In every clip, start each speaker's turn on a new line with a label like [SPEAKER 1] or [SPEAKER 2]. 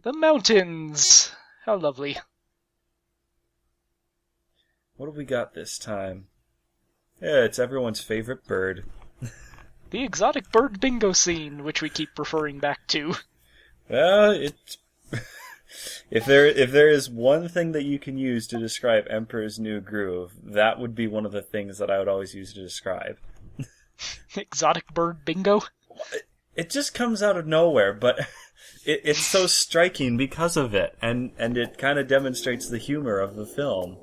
[SPEAKER 1] The mountains! How lovely.
[SPEAKER 2] What have we got this time? Yeah, it's everyone's favorite bird.
[SPEAKER 1] The exotic bird bingo scene, which we keep referring back to.
[SPEAKER 2] Well, if there is one thing that you can use to describe Emperor's New Groove, that would be one of the things that I would always use to describe.
[SPEAKER 1] Exotic bird bingo?
[SPEAKER 2] It just comes out of nowhere, but it's so striking because of it, and it kind of demonstrates the humor of the film.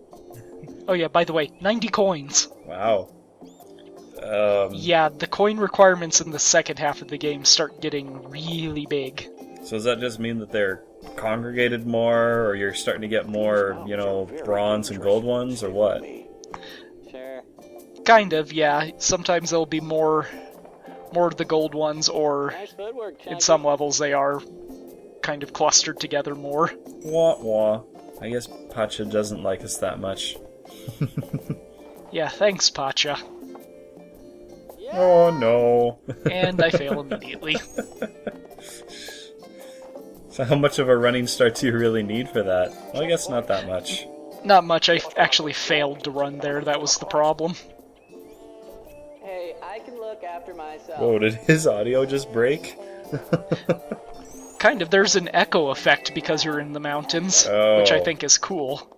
[SPEAKER 1] Oh yeah, by the way, 90 coins.
[SPEAKER 2] Wow.
[SPEAKER 1] Yeah, the coin requirements in the second half of the game start getting really big.
[SPEAKER 2] So does that just mean that they're congregated more, or you're starting to get more, bronze and gold ones, or what?
[SPEAKER 3] Sure.
[SPEAKER 1] Kind of, yeah. Sometimes there'll be more of the gold ones, or
[SPEAKER 3] Nice footwork,
[SPEAKER 1] in
[SPEAKER 3] Chucky.
[SPEAKER 1] some levels they are kind of clustered together more.
[SPEAKER 2] Wah wah. I guess Pacha doesn't like us that much.
[SPEAKER 1] Yeah, thanks, Pacha.
[SPEAKER 2] Oh no.
[SPEAKER 1] And I fail immediately.
[SPEAKER 2] So how much of a running start do you really need for that? Well, I guess not that much.
[SPEAKER 1] Not much, I actually failed to run there, that was the problem.
[SPEAKER 3] Hey, I can look after myself.
[SPEAKER 2] Whoa, did his audio just break?
[SPEAKER 1] Kind of, there's an echo effect because you're in the mountains,
[SPEAKER 2] Oh.
[SPEAKER 1] which I think is cool.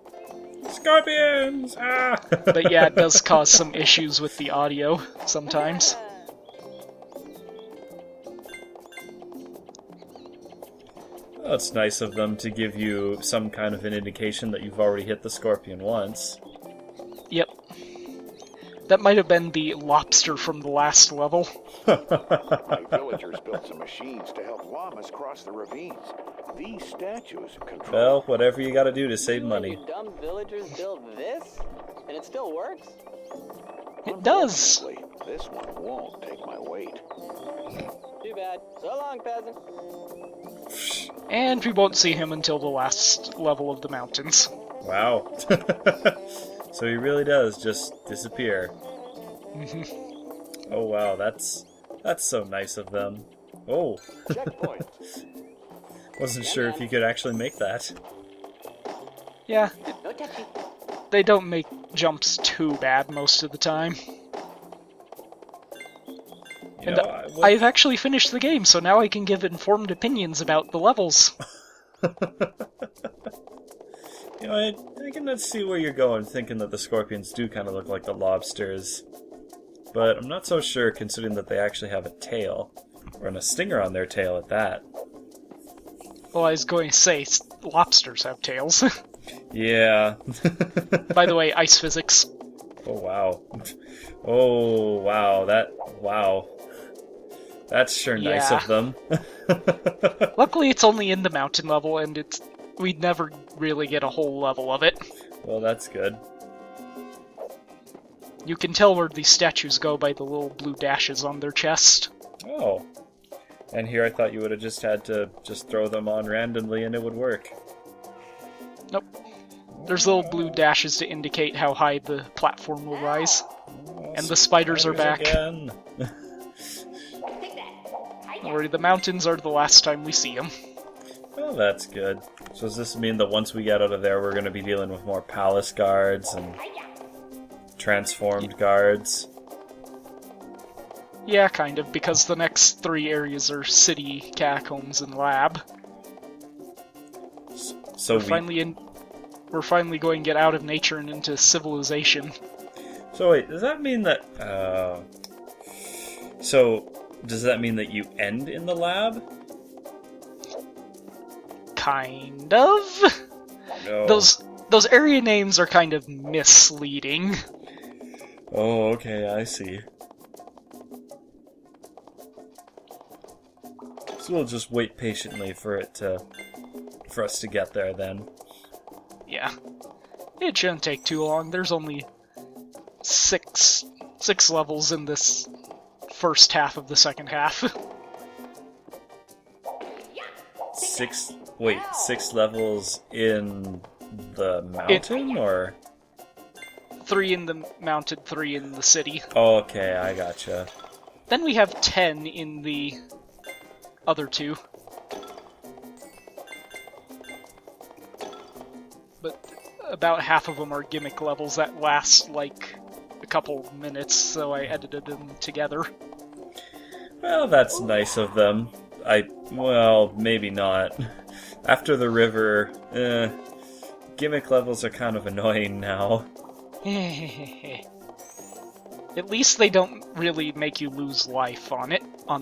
[SPEAKER 2] Scorpions! Ah!
[SPEAKER 1] But yeah, it does cause some issues with the audio sometimes.
[SPEAKER 2] Well, it's nice of them to give you some kind of an indication that you've already hit the scorpion once.
[SPEAKER 1] Yep. That might have been the lobster from the last level.
[SPEAKER 4] My villagers built some machines to help llamas cross the ravines. These statues control...
[SPEAKER 2] Well, whatever you gotta do to save money.
[SPEAKER 3] You dumb villagers built this? And it still works?
[SPEAKER 1] It does!
[SPEAKER 4] Unfortunately, this one won't take my weight.
[SPEAKER 3] Too bad. So long, peasant.
[SPEAKER 1] And we won't see him until the last level of the mountains.
[SPEAKER 2] Wow. So he really does just disappear. Oh wow, that's so nice of them. Oh.
[SPEAKER 4] Checkpoint.
[SPEAKER 2] Wasn't sure if you could actually make that.
[SPEAKER 1] Yeah,
[SPEAKER 3] No touchy.
[SPEAKER 1] they don't make jumps too bad most of the time.
[SPEAKER 2] You
[SPEAKER 1] And
[SPEAKER 2] know, I would-
[SPEAKER 1] I've actually finished the game, so now I can give informed opinions about the levels.
[SPEAKER 2] I can see where you're going, thinking that the scorpions do kind of look like the lobsters. But I'm not so sure, considering that they actually have a tail. Or a stinger on their tail at that.
[SPEAKER 1] Well, I was going to say, lobsters have tails.
[SPEAKER 2] Yeah.
[SPEAKER 1] By the way, ice physics.
[SPEAKER 2] Oh, wow. Oh, wow. Wow. That's sure nice
[SPEAKER 1] Yeah.
[SPEAKER 2] of them.
[SPEAKER 1] Luckily, it's only in the mountain level, and we'd never really get a whole level of it.
[SPEAKER 2] Well, that's good.
[SPEAKER 1] You can tell where these statues go by the little blue dashes on their chest.
[SPEAKER 2] Oh. And here I thought you would have just had to just throw them on randomly and it would work.
[SPEAKER 1] Nope. There's little blue dashes to indicate how high the platform will rise. And the spiders are back.
[SPEAKER 2] Again.
[SPEAKER 1] Don't worry, the mountains are the last time we see them.
[SPEAKER 2] Well, that's good. So does this mean that once we get out of there, we're going to be dealing with more palace guards and transformed guards?
[SPEAKER 1] Yeah, kind of, because the next 3 areas are city, catacombs, and lab.
[SPEAKER 2] So
[SPEAKER 1] We're finally going to get out of nature and into civilization.
[SPEAKER 2] So wait, does that mean that? So does that mean that you end in the lab?
[SPEAKER 1] Kind of.
[SPEAKER 2] No.
[SPEAKER 1] Those area names are kind of misleading.
[SPEAKER 2] Oh, okay, I see. So we'll just wait patiently for us to get there then.
[SPEAKER 1] Yeah. It shouldn't take too long. There's only six levels in this first half of the second half.
[SPEAKER 2] Six levels in the mountain, or?
[SPEAKER 1] 3 in the mountain, 3 in the city.
[SPEAKER 2] Oh, okay, I gotcha.
[SPEAKER 1] Then we have 10 in the other 2. but about half of them are gimmick levels that last like a couple minutes, so I edited them together.
[SPEAKER 2] Well, that's nice of them. Well, maybe not. After the river, gimmick levels are kind of annoying now.
[SPEAKER 1] At least they don't really make you lose life on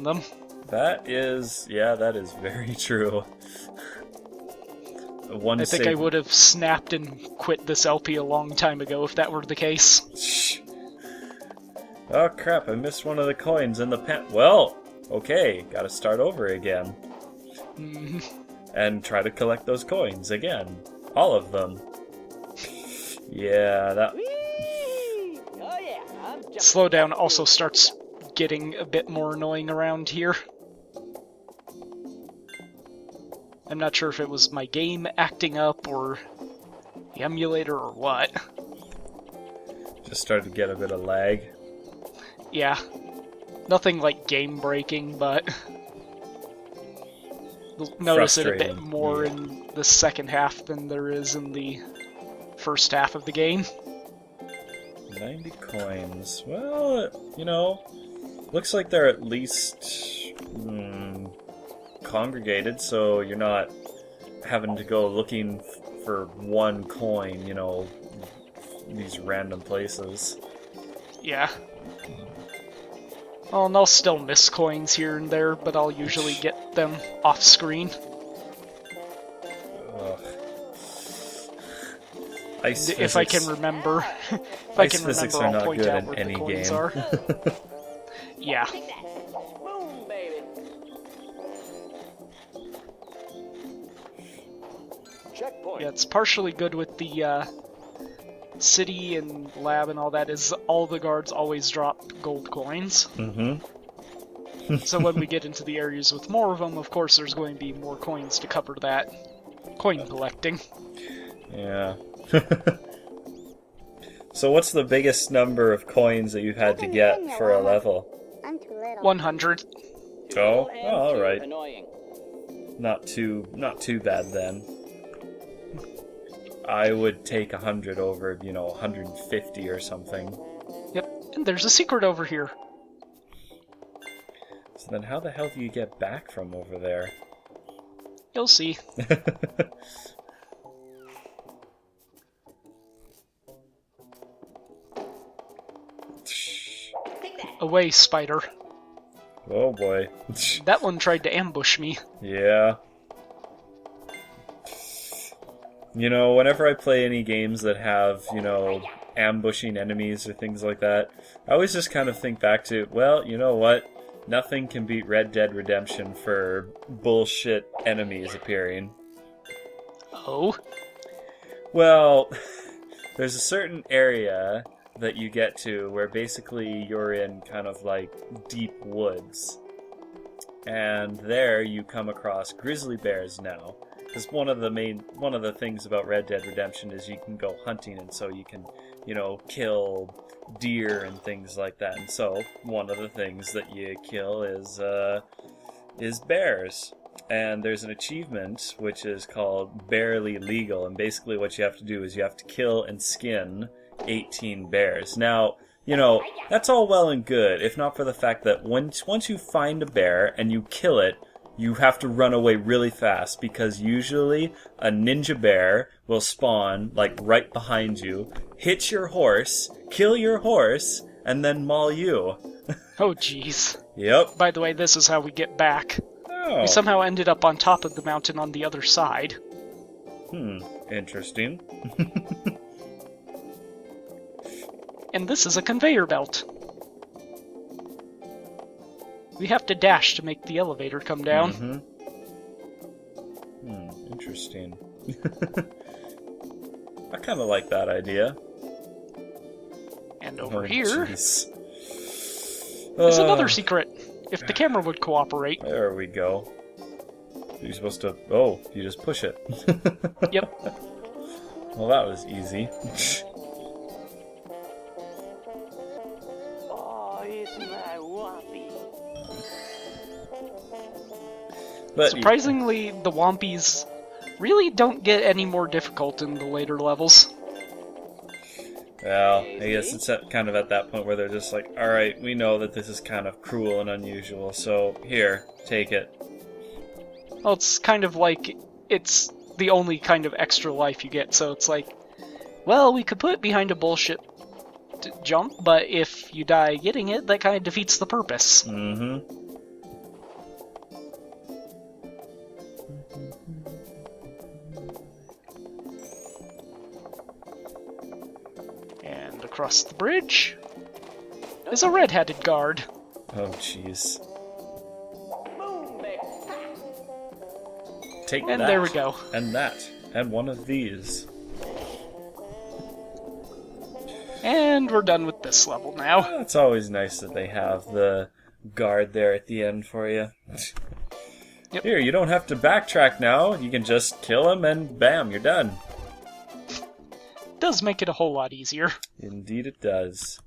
[SPEAKER 1] them.
[SPEAKER 2] That is very true.
[SPEAKER 1] I think I would have snapped and quit this LP a long time ago if that were the case.
[SPEAKER 2] Oh crap, I missed one of the coins in the pen. Well, okay, gotta start over again. And try to collect those coins again. All of them. Yeah, that...
[SPEAKER 3] Oh yeah, I'm jumping.
[SPEAKER 1] Slowdown also starts getting a bit more annoying around here. I'm not sure if it was my game acting up or the emulator or what.
[SPEAKER 2] Just started to get a bit of lag.
[SPEAKER 1] Yeah. Nothing like game breaking, but you'll notice it a bit more in the second half than there is in the first half of the game.
[SPEAKER 2] 90 coins. Well, looks like they're at least congregated, so you're not having to go looking for one coin, these random places.
[SPEAKER 1] Yeah. Oh, and I'll still miss coins here and there, but I'll usually get them off screen.
[SPEAKER 2] Ugh.
[SPEAKER 1] If I can remember. If I can remember, I'll point out where the coins are. Yeah.
[SPEAKER 3] Take that. Boom, baby.
[SPEAKER 4] Checkpoint.
[SPEAKER 1] Yeah, it's partially good with the city and lab and all that, is all the guards always drop gold coins.
[SPEAKER 2] Mm-hmm.
[SPEAKER 1] So when we get into the areas with more of them, of course there's going to be more coins to cover that coin collecting.
[SPEAKER 2] Yeah. So what's the biggest number of coins that you've had to get for a level?
[SPEAKER 5] I'm too little.
[SPEAKER 1] 100.
[SPEAKER 2] Oh,
[SPEAKER 3] And
[SPEAKER 2] all right.
[SPEAKER 3] Annoying.
[SPEAKER 2] Not too bad then. I would take 100 over, 150 or something.
[SPEAKER 1] Yep, and there's a secret over here.
[SPEAKER 2] So then how the hell do you get back from over there?
[SPEAKER 1] You'll see. Away, spider.
[SPEAKER 2] Oh boy.
[SPEAKER 1] That one tried to ambush me.
[SPEAKER 2] Yeah. Whenever I play any games that have, ambushing enemies or things like that, I always just kind of think back to, well, you know what? Nothing can beat Red Dead Redemption for bullshit enemies appearing.
[SPEAKER 1] Oh?
[SPEAKER 2] Well, there's a certain area that you get to where basically you're in kind of like deep woods. And there you come across grizzly bears now. Because one of the things about Red Dead Redemption is you can go hunting, and so you can, kill deer and things like that. And so one of the things that you kill is bears. And there's an achievement which is called Barely Legal, and basically what you have to do is you have to kill and skin 18 bears. Now, that's all well and good, if not for the fact that once you find a bear and you kill it, you have to run away really fast, because usually a ninja bear will spawn, like, right behind you, hit your horse, kill your horse, and then maul you.
[SPEAKER 1] Oh, jeez.
[SPEAKER 2] Yep.
[SPEAKER 1] By the way, this is how we get back.
[SPEAKER 2] Oh.
[SPEAKER 1] We somehow ended up on top of the mountain on the other side.
[SPEAKER 2] Interesting.
[SPEAKER 1] And this is a conveyor belt. We have to dash to make the elevator come down.
[SPEAKER 2] Interesting. I kind of like that idea.
[SPEAKER 1] And over here
[SPEAKER 2] Geez.
[SPEAKER 1] is another secret, if the camera would cooperate.
[SPEAKER 2] There we go. You're supposed to... Oh, you just push it.
[SPEAKER 1] Yep.
[SPEAKER 2] Well, that was easy.
[SPEAKER 3] Oh, it's my wampy.
[SPEAKER 2] But
[SPEAKER 1] Surprisingly, the Wompies really don't get any more difficult in the later levels.
[SPEAKER 2] Well, I guess it's kind of at that point where they're just like, alright, we know that this is kind of cruel and unusual, so here, take it.
[SPEAKER 1] Well, it's kind of like it's the only kind of extra life you get, so it's like, well, we could put it behind a bullshit jump, but if you die getting it, that kind of defeats the purpose.
[SPEAKER 2] Mm-hmm.
[SPEAKER 1] And across the bridge is a red-headed guard.
[SPEAKER 2] Oh, jeez.
[SPEAKER 3] Boom, baby.
[SPEAKER 2] Take
[SPEAKER 1] And
[SPEAKER 2] that.
[SPEAKER 1] there we go.
[SPEAKER 2] And that. And one of these.
[SPEAKER 1] And we're done with this level now.
[SPEAKER 2] It's always nice that they have the guard there at the end for you.
[SPEAKER 1] Yep.
[SPEAKER 2] Here, you don't have to backtrack now. You can just kill him and bam, you're done.
[SPEAKER 1] Does make it a whole lot easier.
[SPEAKER 2] Indeed it does.